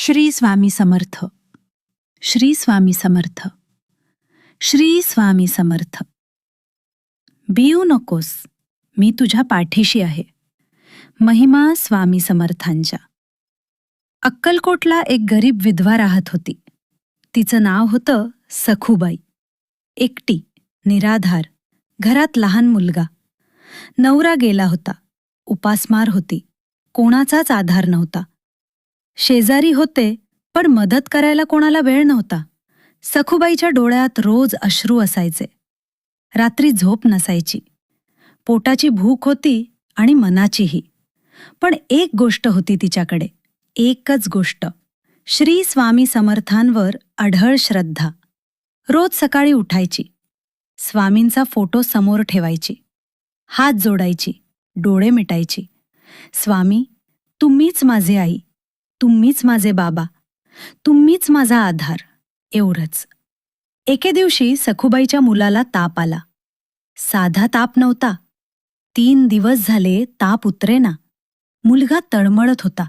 श्री स्वामी समर्थ. श्री स्वामी समर्थ. श्री स्वामी समर्थ. भिवू नकोस, मी तुझ्या पाठीशी आहे. महिमा स्वामी समर्थांच्या. अक्कलकोटला एक गरीब विधवा राहत होती. तिचं नाव होतं सखूबाई. एकटी, निराधार, घरात लहान मुलगा. नवरा गेला होता. उपासमार होती. कोणाचाच आधार नव्हता. शेजारी होते, पण मदत करायला कोणाला वेळ नव्हता. सखूबाईच्या डोळ्यात रोज अश्रू असायचे. रात्री झोप नसायची. पोटाची भूक होती आणि मनाचीही. पण एक गोष्ट होती तिच्याकडे, एकच गोष्ट, श्री स्वामी समर्थांवर अढळ श्रद्धा. रोज सकाळी उठायची. स्वामींचा फोटो समोर ठेवायची. हात जोडायची, डोळे मिटायची. स्वामी, तुम्हीच माझे आई, तुम्हीच माझे बाबा, तुम्हीच माझा आधार, एवढंच. एके दिवशी सखूबाईच्या मुलाला ताप आला. साधा ताप नव्हता. 3 दिवस झाले ताप उतरेना. मुलगा तळमळत होता.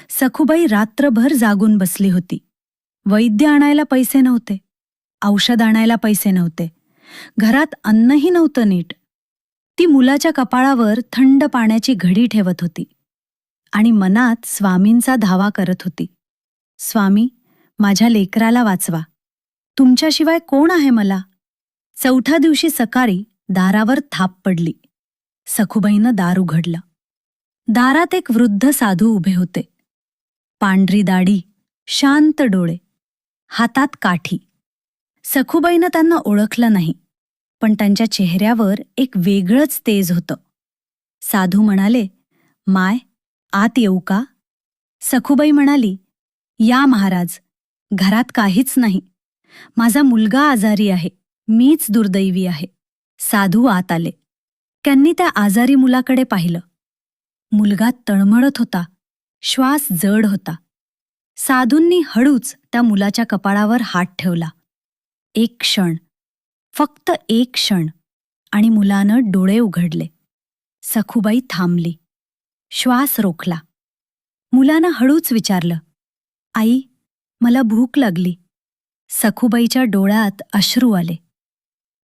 सखूबाई रात्रभर जागून बसली होती. वैद्य आणायला पैसे नव्हते. औषध आणायला पैसे नव्हते. घरात अन्नही नव्हतं नीट. ती मुलाच्या कपाळावर थंड पाण्याची घडी ठेवत होती आणि मनात स्वामींचा धावा करत होती. स्वामी, माझ्या लेकराला वाचवा. तुमच्याशिवाय कोण आहे मला? 4थ्या दिवशी सकाळी दारावर थाप पडली. सखूबाईनं दार उघडलं. दारात एक वृद्ध साधू उभे होते. पांढरी दाढी, शांत डोळे, हातात काठी. सखूबाईनं त्यांना ओळखलं नाही, पण त्यांच्या चेहऱ्यावर एक वेगळंच तेज होतं. साधू म्हणाले, माय, आत येऊ का? सखूबाई म्हणाली, या महाराज, घरात काहीच नाही. माझा मुलगा आजारी आहे. मीच दुर्दैवी आहे. साधू आत आले. त्यांनी त्या आजारी मुलाकडे पाहिलं. मुलगा तळमळत होता. श्वास जड होता. साधूंनी हळूच त्या मुलाच्या कपाळावर हात ठेवला. एक क्षण, फक्त एक क्षण, आणि मुलानं डोळे उघडले. सखूबाई थांबली. श्वास रोखला. मुलानं हळूच विचारलं, आई, मला भूक लागली. सखूबाईच्या डोळ्यात अश्रू आले.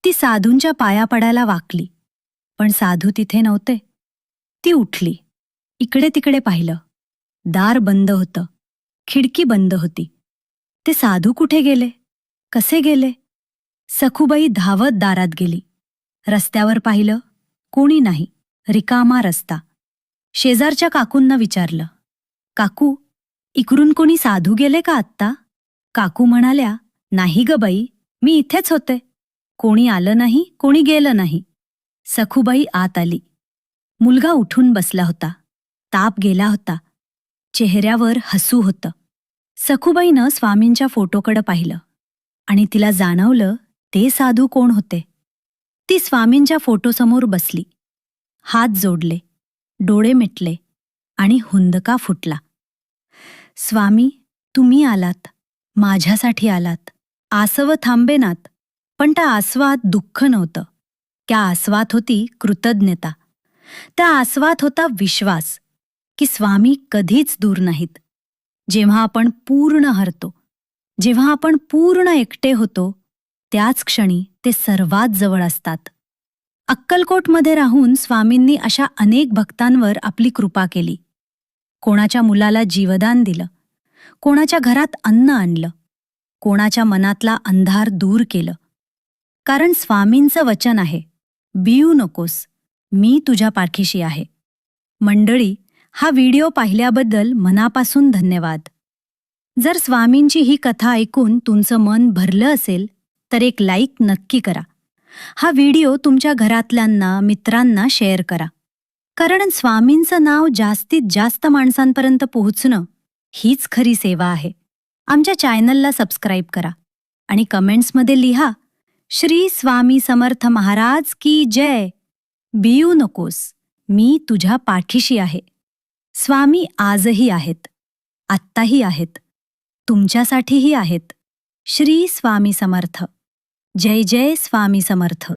ती साधूंच्या पाया पडायला वाकली, पण साधू तिथे नव्हते. ती उठली. इकडे तिकडे पाहिलं. दार बंद होतं. खिडकी बंद होती. ते साधू कुठे गेले? कसे गेले? सखूबाई धावत दारात गेली. रस्त्यावर पाहिलं. कोणी नाही. रिकामा रस्ता. शेजारच्या काकूंना विचारलं, काकू, इकडून कोणी साधू गेले का आत्ता? काकू म्हणाल्या, नाही ग बाई, मी इथेच होते. कोणी आलं नाही, कोणी गेलं नाही. सखूबाई आत आली. मुलगा उठून बसला होता. ताप गेला होता. चेहऱ्यावर हसू होतं. सखूबाईनं स्वामींच्या फोटोकडे पाहिलं आणि तिला जाणवलं ते साधू कोण होते. ती स्वामींच्या फोटोसमोर बसली. हात जोडले, डोळे मिटले आणि हुंदका फुटला. स्वामी, तुम्ही आलात, माझ्यासाठी आलात. आसवं थांबेनात, पण त्या आसवात दुःख नव्हतं. त्या आसवात होती कृतज्ञता. त्या आसवात होता विश्वास की स्वामी कधीच दूर नाहीत. जेव्हा आपण पूर्ण हरतो, जेव्हा आपण पूर्ण एकटे होतो, त्याच क्षणी ते सर्वात जवळ असतात. अक्कलकोटमध्ये राहून स्वामींनी अशा अनेक भक्तांवर आपली कृपा केली. कोणाच्या मुलाला जीवदान दिलं, कोणाच्या घरात अन्न आणलं, कोणाच्या मनातला अंधार दूर केलं. कारण स्वामींचं वचन आहे, भिवू नकोस, मी तुझ्या पाठीशी आहे. मंडळी, हा व्हिडिओ पाहिल्याबद्दल मनापासून धन्यवाद. जर स्वामींची ही कथा ऐकून तुमचं मन भरलं असेल तर एक लाईक नक्की करा. हा व्हिडिओ तुमच्या घरातल्यांना, मित्रांना शेअर करा. कारण स्वामींचं नाव जास्तीत जास्त माणसांपर्यंत पोहोचणं हीच खरी सेवा आहे. आमच्या चॅनलला सबस्क्राईब करा आणि कमेंट्समध्ये लिहा, श्री स्वामी समर्थ महाराज की जय. भिवू नकोस, मी तुझ्या पाठीशी आहे. स्वामी आजही आहेत, आत्ताही आहेत, तुमच्यासाठीही आहेत. श्री स्वामी समर्थ. जय जय स्वामी समर्थ.